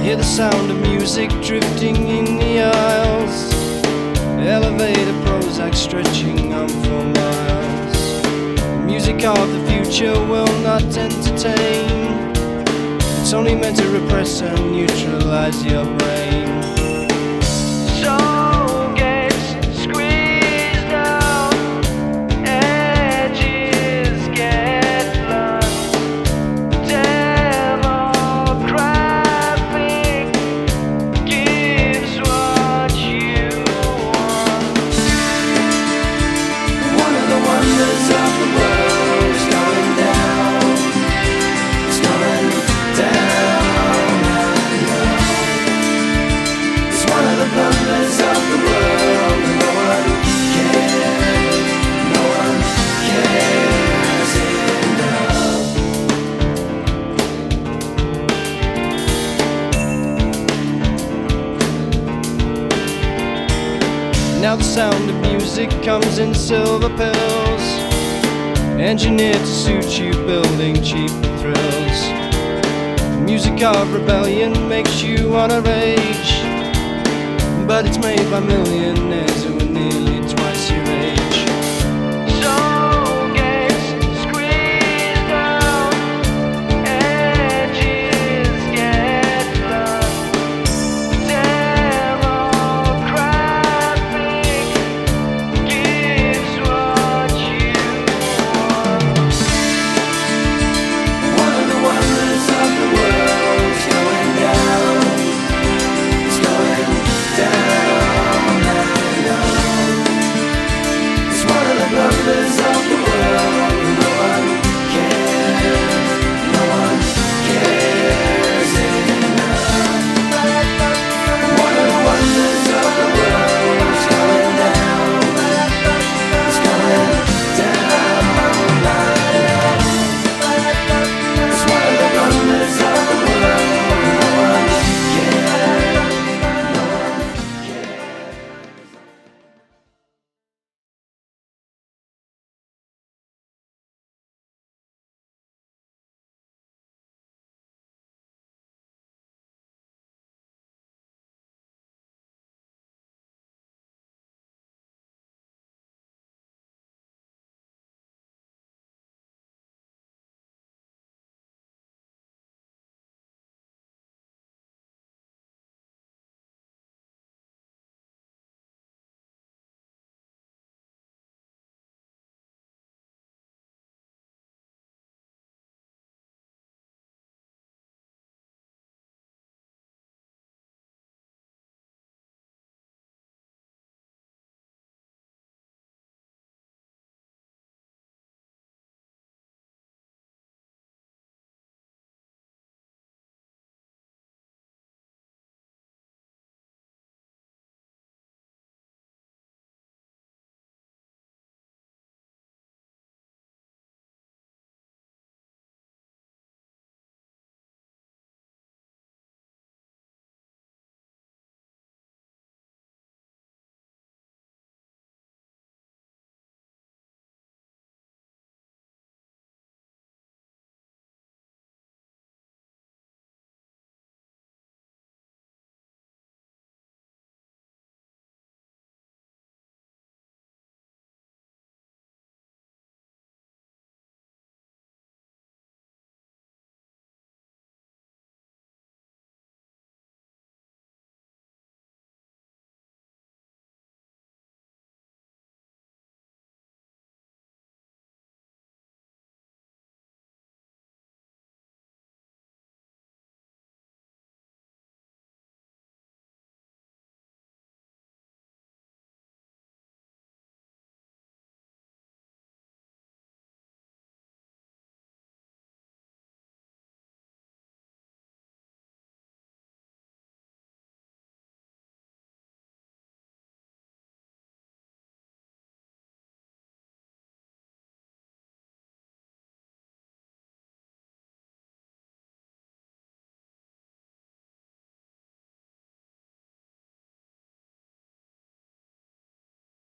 Hear the sound of music drifting in the aisles. Elevator Prozac stretching on for miles. The music of the future will not entertain. It's only meant to repress and neutralize your brain. Soul gets squeezed out, edges get blunt. Demographic gives what you want. One of the wonders of the world is going down. It's going down, I know. It's one of the wonders of the world, and no one cares. No one cares enough. Now the sound of music comes in silver pills, engineered to suit you, building cheap thrills. Music of rebellion makes you wanna rage, but it's made by millionaires